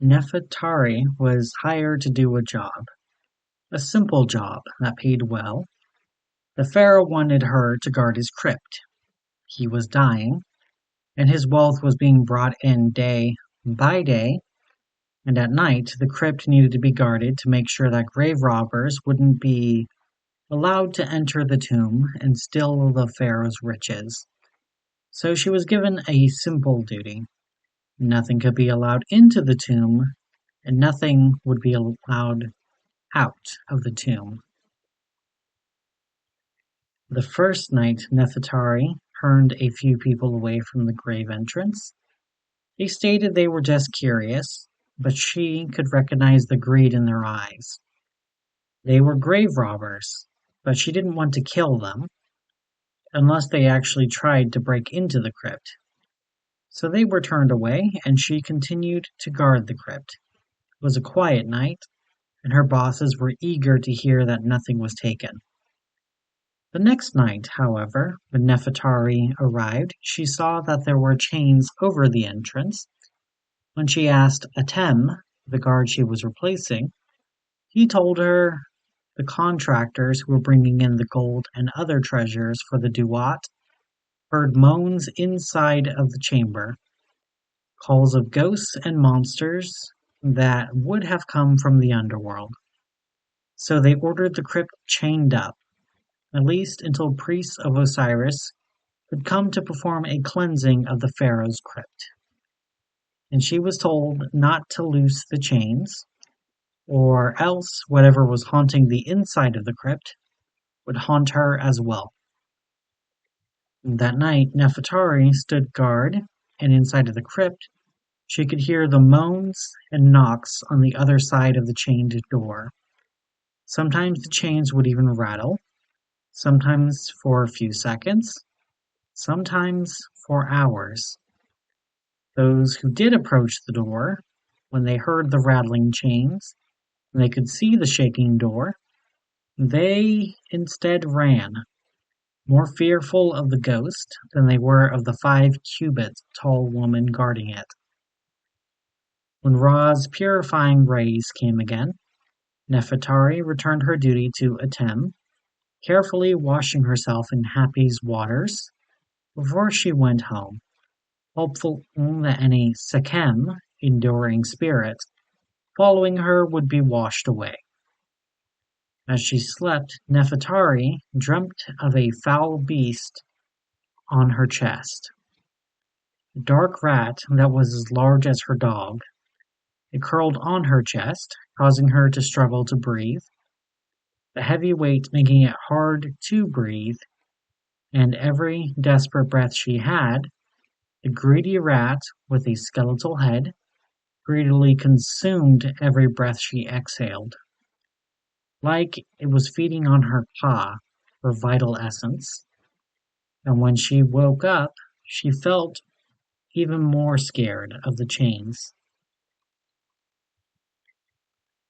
Nefertari was hired to do a job, a simple job that paid well. The pharaoh wanted her to guard his crypt. He was dying, and his wealth was being brought in day by day, and at night the crypt needed to be guarded to make sure that grave robbers wouldn't be allowed to enter the tomb and steal the pharaoh's riches. So she was given a simple duty. Nothing could be allowed into the tomb, and nothing would be allowed out of the tomb. The first night Nefertari turned a few people away from the grave entrance. They stated they were just curious, but she could recognize the greed in their eyes. They were grave robbers, but she didn't want to kill them unless they actually tried to break into the crypt. So they were turned away, and she continued to guard the crypt. It was a quiet night, and her bosses were eager to hear that nothing was taken. The next night, however, when Nefertari arrived, she saw that there were chains over the entrance. When she asked Atem, the guard she was replacing, he told her the contractors who were bringing in the gold and other treasures for the Duat heard moans inside of the chamber, calls of ghosts and monsters that would have come from the underworld. So they ordered the crypt chained up, at least until priests of Osiris could come to perform a cleansing of the pharaoh's crypt. And she was told not to loose the chains, or else whatever was haunting the inside of the crypt would haunt her as well. That night Nefertari stood guard, and inside of the crypt she could hear the moans and knocks on the other side of the chained door. Sometimes the chains would even rattle, sometimes for a few seconds, sometimes for hours. Those who did approach the door, when they heard the rattling chains, and they could see the shaking door, they instead ran, more fearful of the ghost than they were of the 5 cubits tall woman guarding it. When Ra's purifying rays came again, Nefertari returned her duty to Atem, carefully washing herself in Happy's waters before she went home, hopeful that any Sekhem, enduring spirit, following her would be washed away. As she slept, Nefertari dreamt of a foul beast on her chest, a dark rat that was as large as her dog. It curled on her chest, causing her to struggle to breathe, the heavy weight making it hard to breathe, and every desperate breath she had, the greedy rat, with a skeletal head, greedily consumed every breath she exhaled, like it was feeding on her ka, her vital essence. And when she woke up, she felt even more scared of the chains.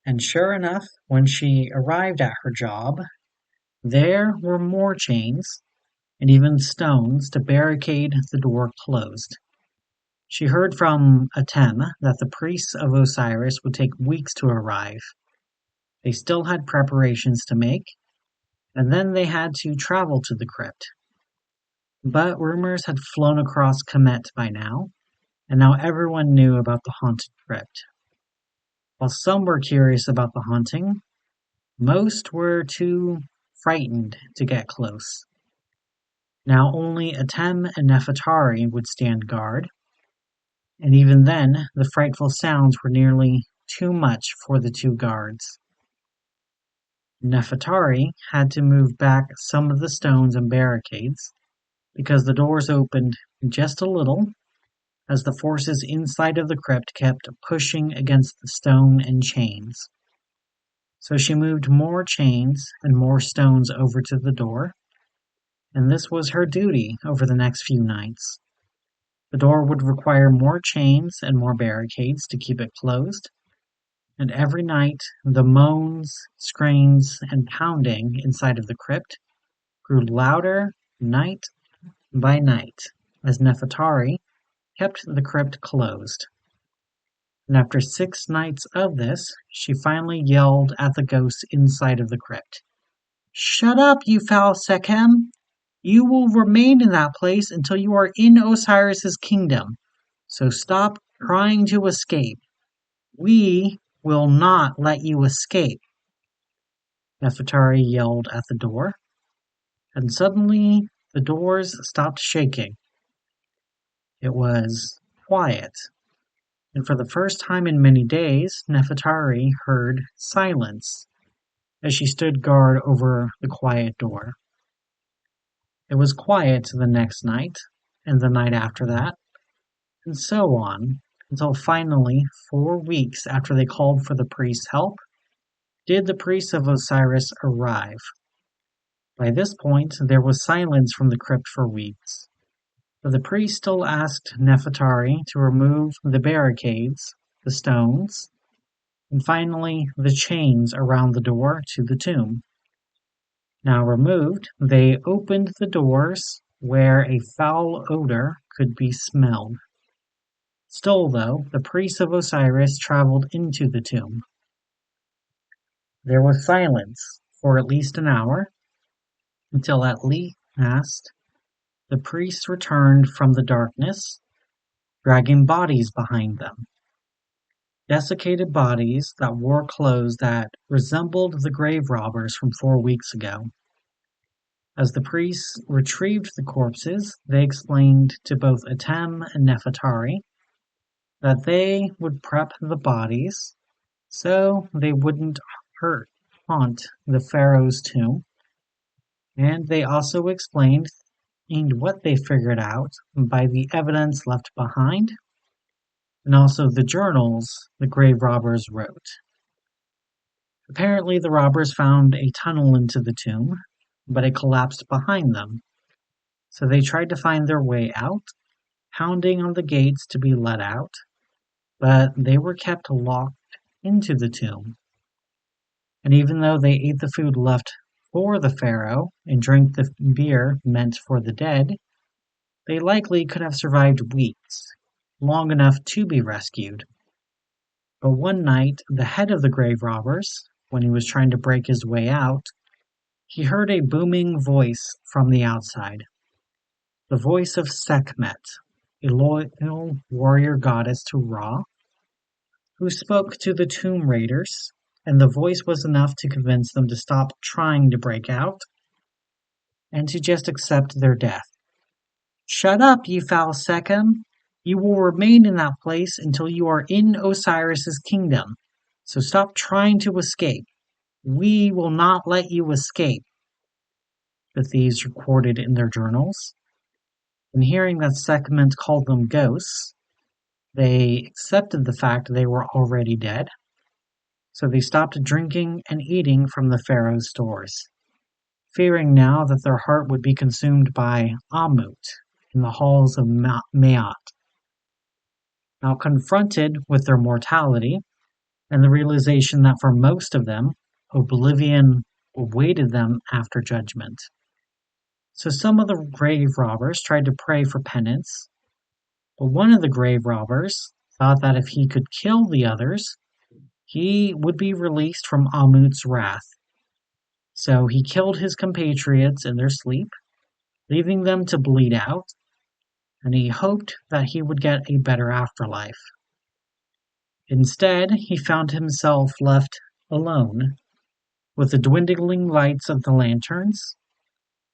And sure enough, when she arrived at her job, there were more chains, and even stones to barricade the door closed. She heard from Atem that the priests of Osiris would take weeks to arrive. They still had preparations to make, and then they had to travel to the crypt. But rumors had flown across Kemet by now, and now everyone knew about the haunted crypt. While some were curious about the haunting, most were too frightened to get close. Now only Atem and Nefertari would stand guard, and even then the frightful sounds were nearly too much for the 2 guards. Nefertari had to move back some of the stones and barricades because the doors opened just a little as the forces inside of the crypt kept pushing against the stone and chains. So she moved more chains and more stones over to the door, and this was her duty over the next few nights. The door would require more chains and more barricades to keep it closed, and every night the moans, screams, and pounding inside of the crypt grew louder night by night as Nefertari kept the crypt closed. And after 6 nights of this, she finally yelled at the ghosts inside of the crypt. "Shut up, you foul Sekhem! You will remain in that place until you are in Osiris's kingdom. So stop trying to escape. We will not let you escape," Nefertari yelled at the door, and suddenly the doors stopped shaking. It was quiet, and for the first time in many days, Nefertari heard silence as she stood guard over the quiet door. It was quiet the next night, and the night after that, and so on, until finally, 4 weeks after they called for the priest's help, did the priest of Osiris arrive. By this point, there was silence from the crypt for weeks, but the priest still asked Nefertari to remove the barricades, the stones, and finally the chains around the door to the tomb. Now removed, they opened the doors where a foul odor could be smelled. Still, though, the priests of Osiris traveled into the tomb. There was silence for at least an hour, until at last the priests returned from the darkness, dragging bodies behind them. Desiccated bodies that wore clothes that resembled the grave robbers from 4 weeks ago. As the priests retrieved the corpses, they explained to both Atem and Nefertari that they would prep the bodies so they wouldn't haunt the pharaoh's tomb, and they also explained what they figured out by the evidence left behind, and also the journals the grave robbers wrote. Apparently, the robbers found a tunnel into the tomb, but it collapsed behind them, so they tried to find their way out, pounding on the gates to be let out, but they were kept locked into the tomb. And even though they ate the food left for the pharaoh and drank the beer meant for the dead, they likely could have survived weeks, long enough to be rescued. But one night, the head of the grave robbers, when he was trying to break his way out, he heard a booming voice from the outside. The voice of Sekhmet, a loyal warrior goddess to Ra, who spoke to the tomb raiders, and the voice was enough to convince them to stop trying to break out and to just accept their death. "Shut up, you foul Sekhem! You will remain in that place until you are in Osiris's kingdom. So stop trying to escape. We will not let you escape," the thieves recorded in their journals. And hearing that Sekhmet called them ghosts, they accepted the fact they were already dead. So they stopped drinking and eating from the pharaoh's stores, fearing now that their heart would be consumed by Amut in the halls of Maat. Now confronted with their mortality and the realization that for most of them, oblivion awaited them after judgment. So some of the grave robbers tried to pray for penance, but one of the grave robbers thought that if he could kill the others, he would be released from Amut's wrath. So he killed his compatriots in their sleep, leaving them to bleed out, and he hoped that he would get a better afterlife. Instead, he found himself left alone with the dwindling lights of the lanterns,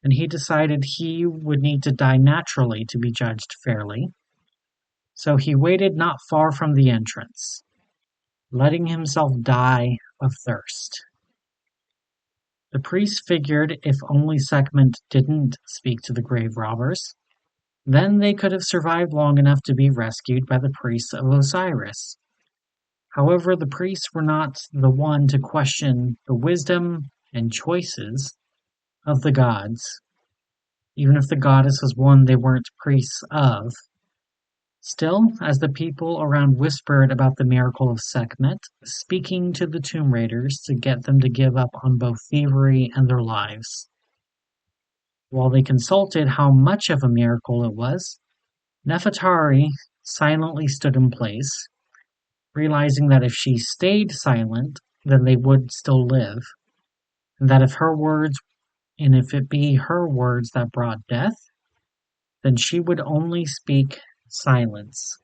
and he decided he would need to die naturally to be judged fairly. So he waited not far from the entrance, letting himself die of thirst. The priest figured if only Sekhmet didn't speak to the grave robbers, then they could have survived long enough to be rescued by the priests of Osiris. However, the priests were not the one to question the wisdom and choices of the gods, even if the goddess was one they weren't priests of. Still, as the people around whispered about the miracle of Sekhmet, speaking to the tomb raiders to get them to give up on both thievery and their lives. While they consulted how much of a miracle it was, Nefertari silently stood in place, realizing that if she stayed silent, then they would still live, and that if it be her words that brought death, then she would only speak silence.